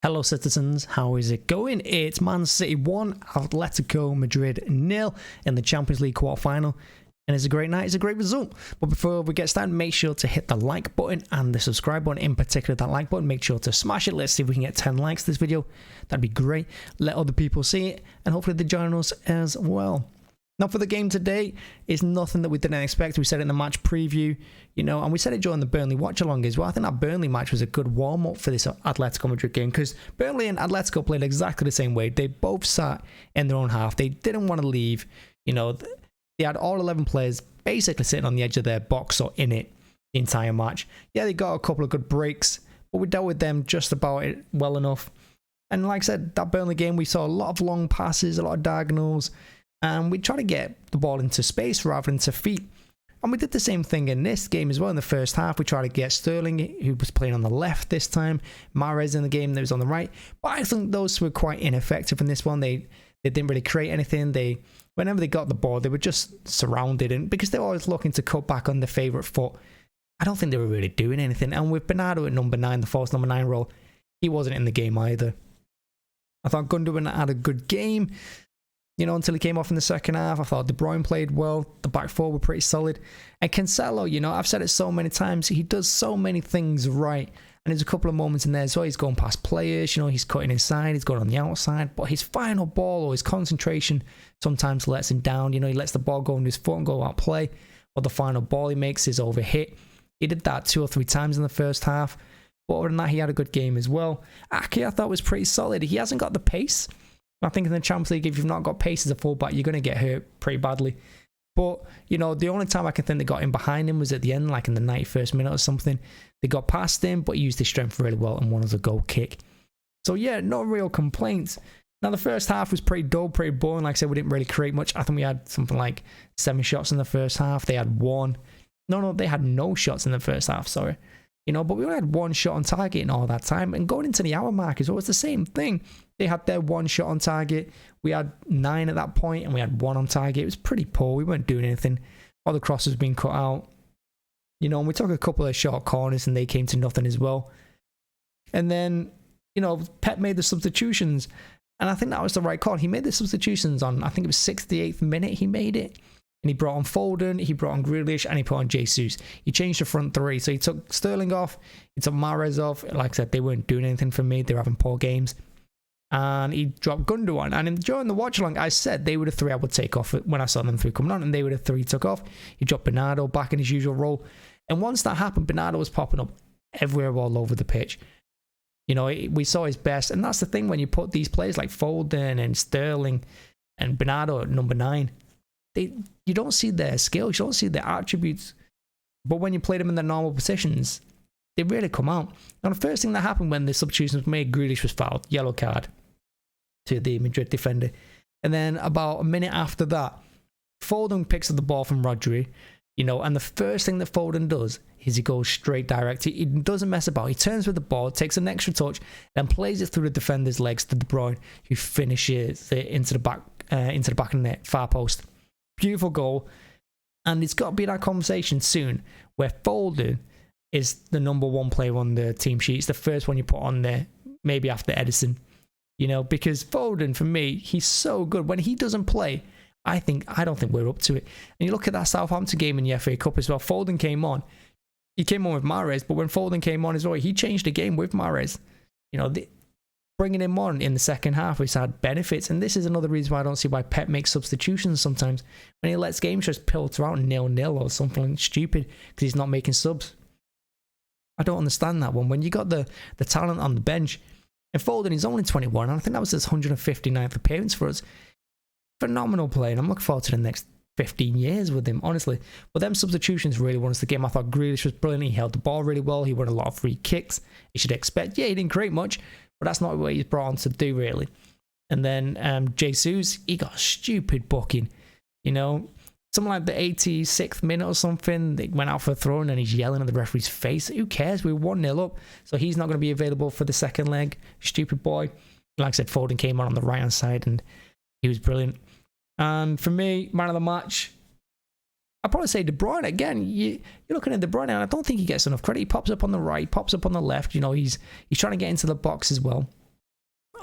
Hello citizens, how is it going? It's Man City 1, Atletico Madrid 0 in the Champions League quarter-final. And it's a great night, it's a great result. But before we get started, make sure to hit the like button and the subscribe button, in particular that like button. Make sure to smash it. Let's see if we can get 10 likes this video. That'd be great. Let other people see it and hopefully they join us as well. Now for the game today, it's nothing that we didn't expect. We said it in the match preview, and we said it during the Burnley watch-along as well. I think that Burnley match was a good warm-up for this Atletico Madrid game because Burnley and Atletico played exactly the same way. They both sat in their own half. They didn't want to leave. They had all 11 players basically sitting on the edge of their box or in it the entire match. Yeah, they got a couple of good breaks, but we dealt with them just about it well enough. And like I said, that Burnley game, we saw a lot of long passes, a lot of diagonals, and we tried to get the ball into space rather than to feet. And we did the same thing in this game as well. In the first half, we tried to get Sterling, who was playing on the left this time, Mahrez in the game that was on the right. But I think those were quite ineffective in this one. They didn't really create anything. Whenever they got the ball, they were just surrounded. And because they were always looking to cut back on their favourite foot, I don't think they were really doing anything. And with Bernardo at number 9, the false number 9 role, he wasn't in the game either. I thought Gundogan had a good game. Until he came off in the second half. I thought De Bruyne played well. The back four were pretty solid. And Cancelo, I've said it so many times, he does so many things right. And there's a couple of moments in there as well. He's going past players, he's cutting inside, he's going on the outside. But his final ball or his concentration sometimes lets him down. He lets the ball go on his foot and go out play. Or the final ball he makes is overhit. He did that 2 or 3 times in the first half. But other than that, he had a good game as well. Ake, I thought, was pretty solid. He hasn't got the pace. I think in the Champions League, if you've not got pace as a fullback, you're going to get hurt pretty badly. But, the only time I can think they got in behind him was at the end, like in the 91st minute or something. They got past him, but he used his strength really well and won as a goal kick. So, yeah, no real complaints. Now, the first half was pretty dull, pretty boring. Like I said, we didn't really create much. I think we had something like 7 shots in the first half. They had 1. No, they had no shots in the first half, sorry. But we only had 1 shot on target in all that time. And going into the hour mark as well, it's the same thing. They had their 1 shot on target. We had 9 at that point, and we had 1 on target. It was pretty poor. We weren't doing anything. All the crosses being cut out. And we took a couple of short corners, and they came to nothing as well. And then, Pep made the substitutions. And I think that was the right call. He made the substitutions on, I think it was 68th minute he made it. And he brought on Foden, he brought on Grealish, and he put on Jesus. He changed the front 3. So he took Sterling off, he took Mahrez off. Like I said, they weren't doing anything for me. They were having poor games. And he dropped Gundogan. And during the watch-along, I said they were the 3 I would take off when I saw them 3 coming on. And they were the 3 he took off. He dropped Bernardo back in his usual role. And once that happened, Bernardo was popping up everywhere all over the pitch. We saw his best. And that's the thing when you put these players like Foden and Sterling and Bernardo at number 9. You don't see their skills, you don't see their attributes, but when you play them in their normal positions, they really come out. Now, the first thing that happened when the substitution was made, Grealish was fouled, yellow card to the Madrid defender. And then about a minute after that, Foden picks up the ball from Rodri, and the first thing that Foden does is he goes straight direct. He doesn't mess about. He turns with the ball, takes an extra touch, then plays it through the defender's legs to De Bruyne, who finishes it into the back of the net, far post. Beautiful goal. And it's got to be that conversation soon where Foden is the number 1 player on the team sheet. It's the first one you put on there, maybe after Edison. Because Foden, for me, he's so good. When he doesn't play, I don't think we're up to it. And you look at that Southampton game in the FA Cup as well. Foden came on. He came on with Mahrez, but when Foden came on as well, he changed the game with Mahrez. Bringing him on in the second half has had benefits, and this is another reason why I don't see why Pep makes substitutions sometimes when he lets games just filter out 0-0 or something stupid because he's not making subs. I don't understand that one. When you got the talent on the bench, and Foden is only 21, and I think that was his 159th appearance for us. Phenomenal play, and I'm looking forward to the next 15 years with him, honestly. But them substitutions really won us the game. I thought Grealish was brilliant. He held the ball really well. He won a lot of free kicks. You should expect, he didn't create much, but that's not what he's brought on to do, really. And then Jesus, he got a stupid booking. Something like the 86th minute or something, they went out for a throw and he's yelling at the referee's face. Who cares? We were 1-0 up, so he's not going to be available for the second leg. Stupid boy. Like I said, Foden came on the right-hand side and he was brilliant. And for me, man of the match, I'd probably say De Bruyne again. You're looking at De Bruyne, and I don't think he gets enough credit. He pops up on the right, pops up on the left. He's trying to get into the box as well.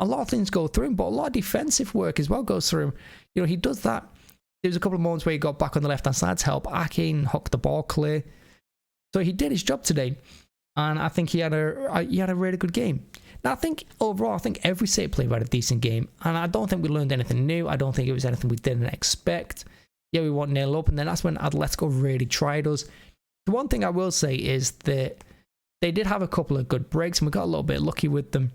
a lot of things go through him, but a lot of defensive work as well goes through him. You know, he does that. There was a couple of moments where he got back on the left-hand side to help Ake hook the ball clear. So he did his job today, and I think he had a really good game. Now, I think overall, I think every City player had a decent game, and I don't think we learned anything new. I don't think it was anything we didn't expect. Yeah, we went 0 up, and then that's when Atletico really tried us. The one thing I will say is that they did have a couple of good breaks, and we got a little bit lucky with them.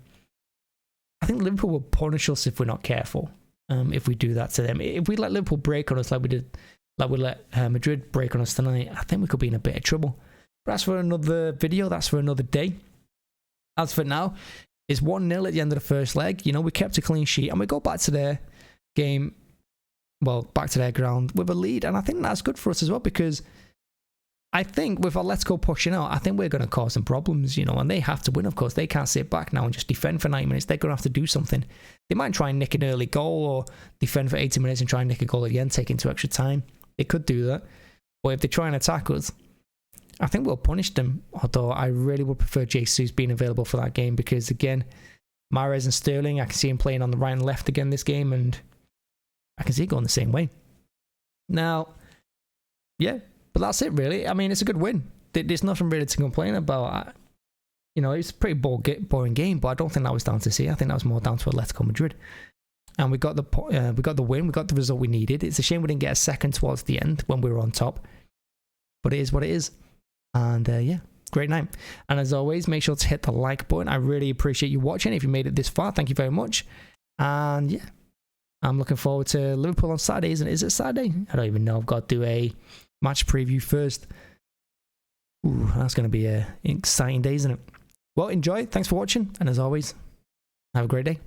I think Liverpool will punish us if we're not careful. If we do that to them, if we let Liverpool break on us like we let Madrid break on us tonight, I think we could be in a bit of trouble. But that's for another video. That's for another day. As for now, it's 1-0 at the end of the first leg. You know, we kept a clean sheet, and we go back to their game, well, back to their ground with a lead, and I think that's good for us as well, because I think with Atletico pushing out, I think we're going to cause some problems, you know, and they have to win, of course. They can't sit back now and just defend for 90 minutes. They're going to have to do something. They might try and nick an early goal or defend for 80 minutes and try and nick a goal at the end, take into extra time. They could do that. But if they try and attack us, I think we'll punish them. Although I really would prefer Jesus being available for that game, because, again, Mahrez and Sterling, I can see him playing on the right and left again this game, and I can see it going the same way. Now, yeah. But that's it, really. I mean, it's a good win. There's nothing really to complain about. You know, it's a pretty boring game, but I don't think that was down to City. I think that was more down to Atletico Madrid. And we got the win. We got the result we needed. It's a shame we didn't get a second towards the end when we were on top. But it is what it is. And yeah, great night. And as always, make sure to hit the like button. I really appreciate you watching. If you made it this far, thank you very much. And yeah, I'm looking forward to Liverpool on Saturday. Is it Saturday? I don't even know. I've got to do a match preview first. Ooh, that's going to be an exciting day, isn't it? Well, enjoy. Thanks for watching. And as always, have a great day.